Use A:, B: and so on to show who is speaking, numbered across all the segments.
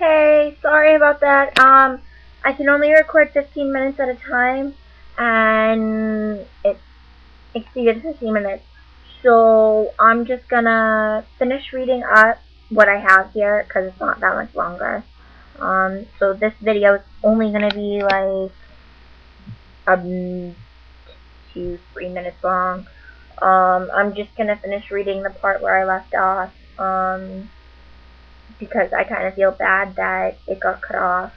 A: Hey, sorry about that. I can only record 15 minutes at a time, and it exceeded 15 minutes. So I'm just gonna finish reading up what I have here, because it's not that much longer. So this video is only gonna be like, 2-3 minutes long. I'm just gonna finish reading the part where I left off. Because I kind of feel bad that it got cut off.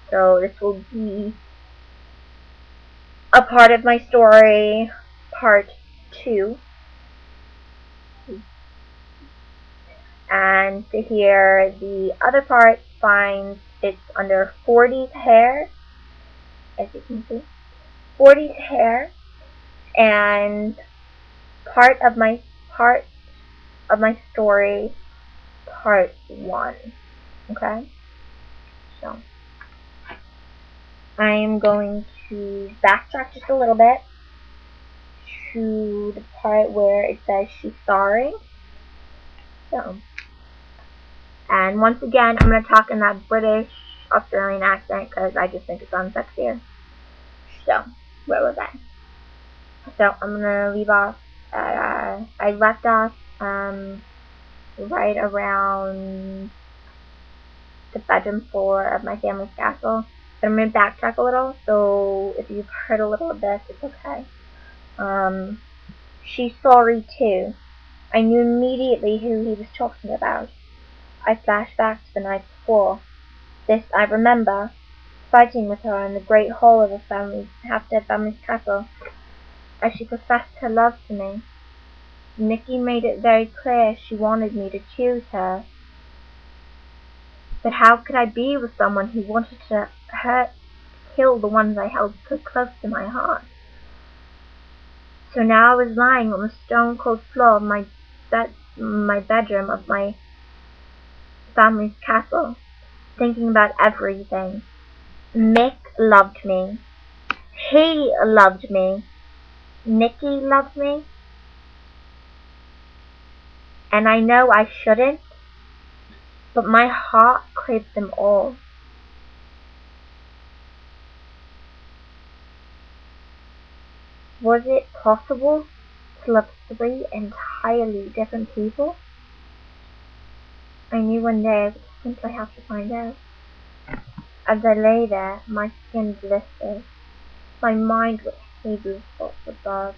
A: So this will be a part of my story, part 2. And to hear the other part, finds it's under 40's hair, as you can see. 40's hair, and part of my story, part 1. Okay? So I am going to backtrack just a little bit to the part where it says she's sorry. So, and once again, I'm going to talk in that British Australian accent because I just think it sounds sexier. So, where was I? So, I'm going to leave off. I left off right around the bedroom floor of my family's castle. But I'm going to backtrack a little, so if you've heard a little of this, it's okay. She's sorry too. I knew immediately who he was talking about. I flashed back to the night before. This I remember, fighting with her in the great hall of the half-dead family's castle, as she professed her love to me. Nikki made it very clear she wanted me to choose her. But how could I be with someone who wanted to kill the ones I held so close to my heart? So now I was lying on the stone-cold floor of my bedroom of my family's castle, thinking about everything. Mick loved me. He loved me. Nikki loved me. And I know I shouldn't, but my heart craved them all. Was it possible to love 3 entirely different people? I knew one day I would simply have to find out. As I lay there, my skin blistered. My mind was heavy with thoughts of God.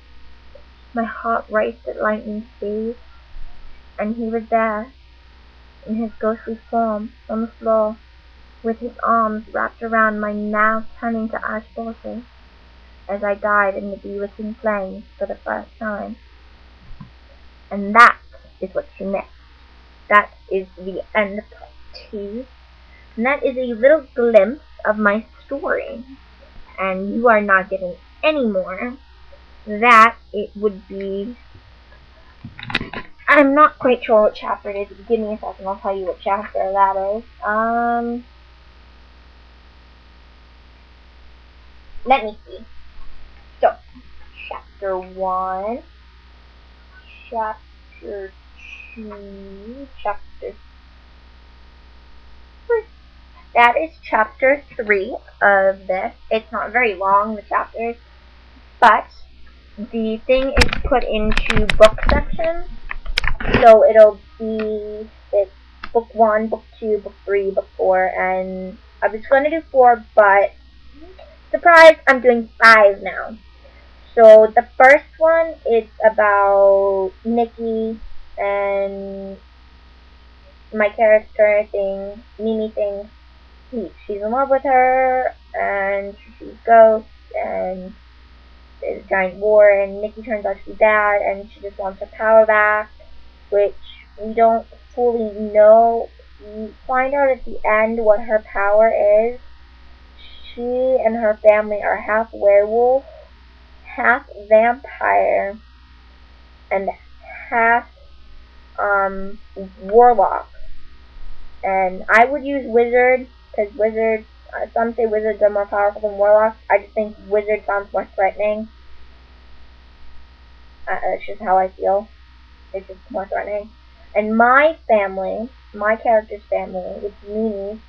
A: My heart raced at lightning speed. And he was there, in his ghostly form, on the floor, with his arms wrapped around my now turning to ash body, as I died in the bewitching flames for the first time. And that is what you missed. That is the end of part 2. And that is a little glimpse of my story. And you are not getting any more. That it would be... I'm not quite sure what chapter it is. Give me a second, I'll tell you what chapter that is. Let me see. So, chapter 1, chapter 2, chapter 3. That is chapter 3 of this. It's not very long, the chapters, but the thing is put into book sections. So it'll be book 1, book 2, book 3, book 4, and I was going to do 4, but surprise, I'm doing 5 now. So the first one is about Nikki and my character thing. Mimi thinks she's in love with her, and she sees ghosts, and there's a giant war, and Nikki turns out to be bad, and she just wants her power back, which we don't fully know. You find out at the end what her power is. She and her family are half werewolf, half vampire, and half warlock. And I would use wizard, because wizards, some say wizards are more powerful than warlocks. I just think wizard sounds more threatening. That's just how I feel. It's just more threatening. And my family, my character's family, which is Mimi,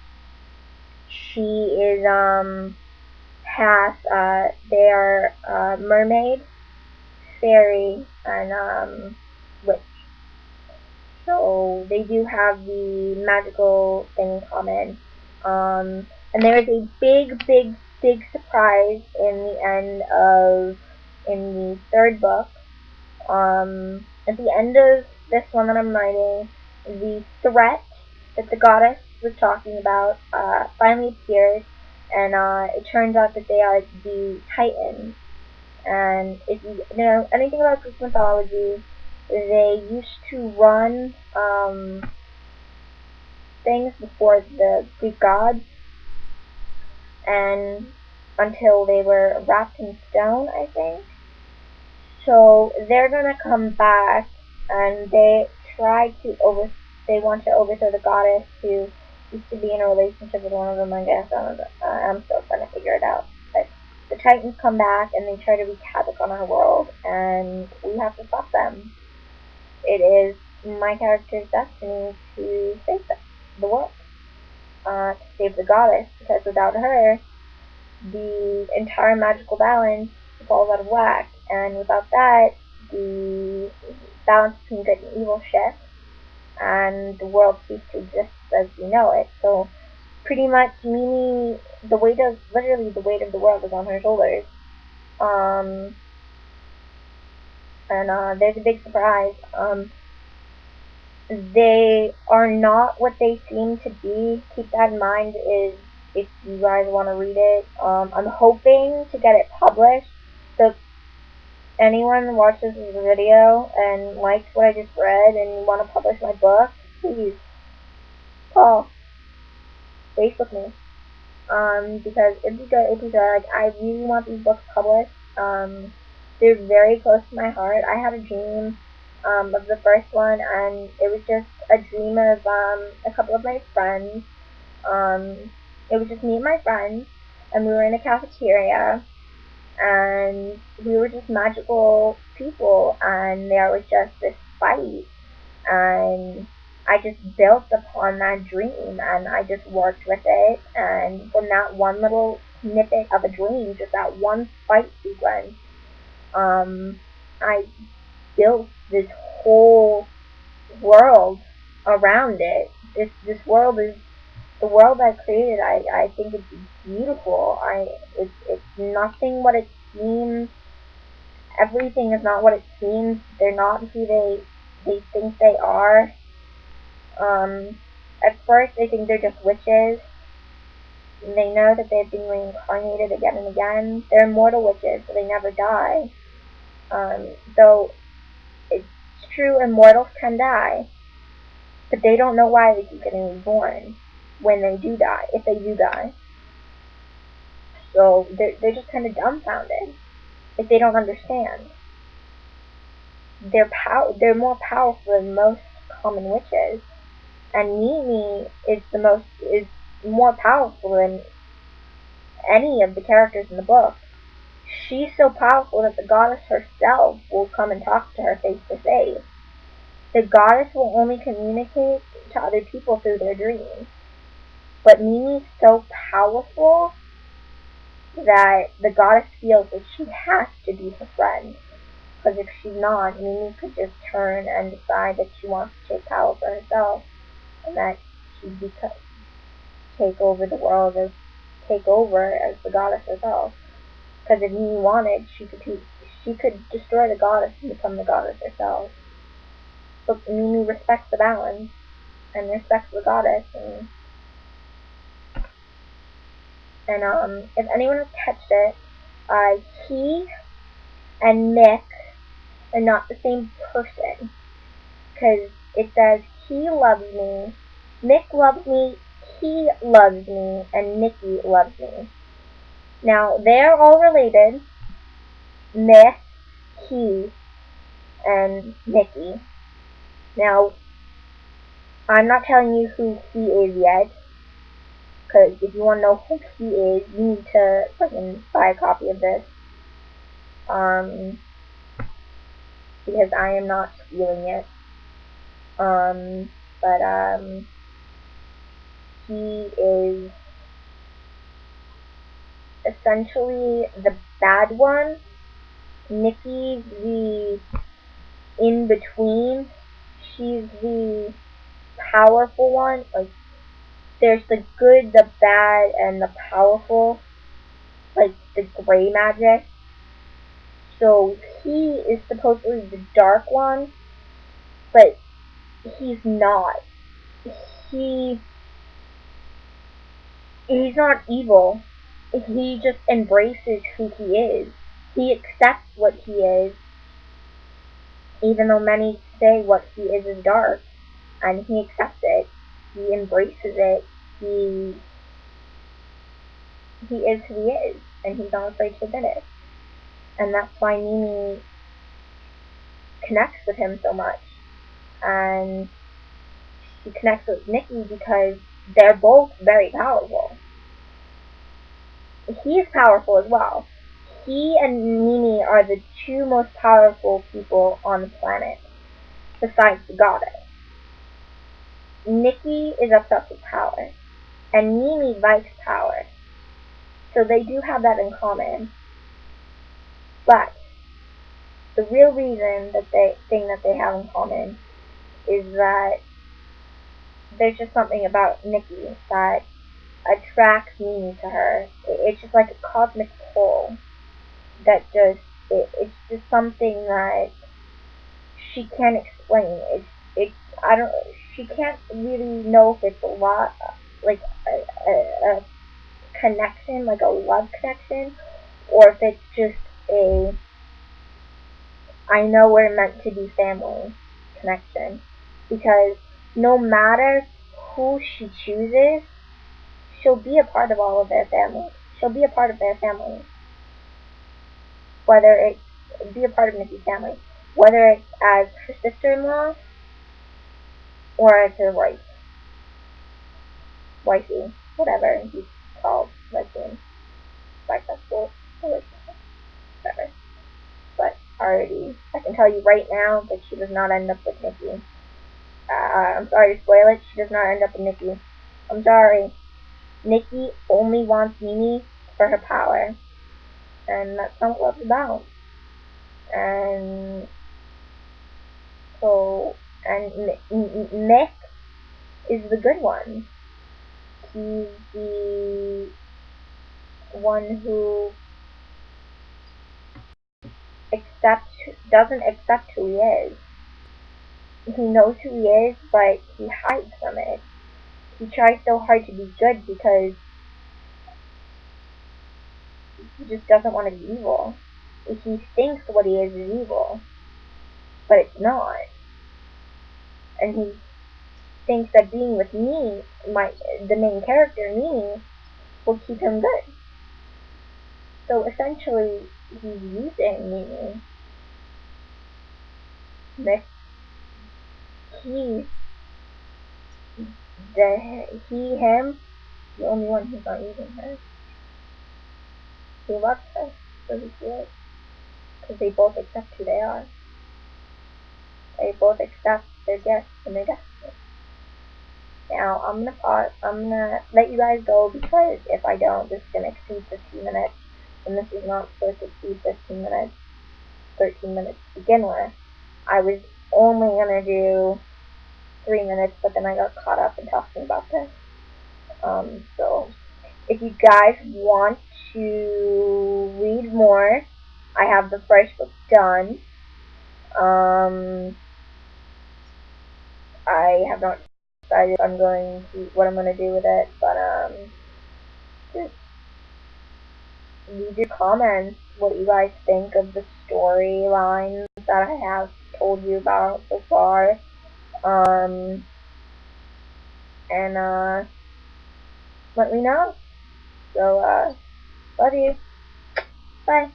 A: she is half. They are mermaid, fairy, and witch. So they do have the magical thing in common. And there is a big surprise in the end of in the third book. At the end of this one that I'm writing, the threat that the goddess was talking about finally appears, and it turns out that they are the Titans. And if you know anything about Greek mythology, they used to run things before the Greek gods, and until they were wrapped in stone, I think. So they're gonna come back, and they want to overthrow the goddess who used to be in a relationship with one of them. I guess I'm still trying to figure it out. But the Titans come back, and they try to wreak havoc on our world, and we have to stop them. It is my character's destiny to save the world, to save the goddess, because without her, the entire magical balance falls out of whack, and without that, the balance between good and evil shifts, and the world ceases to exist as we know it. So, pretty much, Mimi, literally the weight of the world is on her shoulders. And there's a big surprise. They are not what they seem to be. Keep that in mind if you guys want to read it. I'm hoping to get it published. So anyone watches this video and likes what I just read and want to publish my book, please call. Facebook me. Because it'd be good. Like, I really want these books published. They're very close to my heart. I had a dream of the first one, and it was just a dream of a couple of my friends. It was just me and my friends, and we were in a cafeteria, and we were just magical people, and there was just this fight, and I just built upon that dream, and I just worked with it, and from that one little snippet of a dream, just that one fight sequence, I built this whole world around it. This world is the world I created. I think it's beautiful. It's nothing what it seems. Everything is not what it seems. They're not who they think they are. At first they think they're just witches. They know that they've been reincarnated again and again. They're immortal witches, so they never die. Though it's true, immortals can die, but they don't know why they keep getting reborn when they do die, if they do die. So they're just kind of dumbfounded if they don't understand. They're more powerful than most common witches, and Mimi is more powerful than any of the characters in the book. She's so powerful that the goddess herself will come and talk to her face to face. The goddess will only communicate to other people through their dreams. But Mimi's so powerful that the goddess feels that she has to be her friend. Because if she's not, Mimi could just turn and decide that she wants to take power for herself, and that she'd take over the world take over as the goddess herself. Because if Mimi wanted, she could destroy the goddess and become the goddess herself. But Mimi respects the balance and respects the goddess, and if anyone has catched it, he and Nick are not the same person. Because it says he loves me, Nick loves me, he loves me, and Nikki loves me. Now, they're all related. Nick, he, and Nikki. Now, I'm not telling you who he is yet, because if you want to know who he is, you need to fucking buy a copy of this. Because I am not stealing it. But he is essentially the bad one. Nikki's the in-between. She's the powerful one. Like, there's the good, the bad, and the powerful. Like, the gray magic. So, he is supposedly the dark one, but he's not. He he's not evil. He just embraces who he is. He accepts what he is, even though many say what he is dark, and he accepts it. He embraces it. He is who he is, and he's not afraid to admit it. And that's why Mimi connects with him so much. And she connects with Nikki because they're both very powerful. He's powerful as well. He and Mimi are the two most powerful people on the planet, besides the goddess. Nikki is obsessed with power, and Mimi likes power. So they do have that in common. But the real reason that they have in common is that there's just something about Nikki that attracts Mimi to her. It's just like a cosmic pull that it's just something that she can't explain. I don't, she can't really know if it's a lot, like a connection, like a love connection, or if it's just a, I know we're meant to be family connection. Because no matter who she chooses, she'll be a part of all of their family. She'll be a part of their family. Whether it's be a part of Nikki's family, whether it's as her sister-in-law or as her wife, wifey, whatever he's called, lesbian, bisexual, whatever. But already, I can tell you right now that she does not end up with Nikki. I'm sorry to spoil it. She does not end up with Nikki. I'm sorry. Nikki only wants Mimi for her power, and that's not what love's about. And so, and Nick is the good one. He's the one who doesn't accept who he is. He knows who he is, but he hides from it. He tries so hard to be good because he just doesn't want to be evil. He thinks what he is evil, but it's not. And he thinks that being with me, the main character, me, will keep him good. So essentially, he's using me. He's him, the only one who's not using her. He loves her for who she is. Because they both accept who they are. They both accept their gifts and their destiny. Now, I'm gonna let you guys go because if I don't, this is gonna exceed 15 minutes. And this is not supposed to exceed 15 minutes, 13 minutes to begin with. I was only gonna do 3 minutes, but then I got caught up in talking about this. So, if you guys want to read more, I have the first book done. I have not decided what I'm going to do with it, but just leave your comments what you guys think of the storylines that I have told you about so far. And let me know. So, love you. Bye.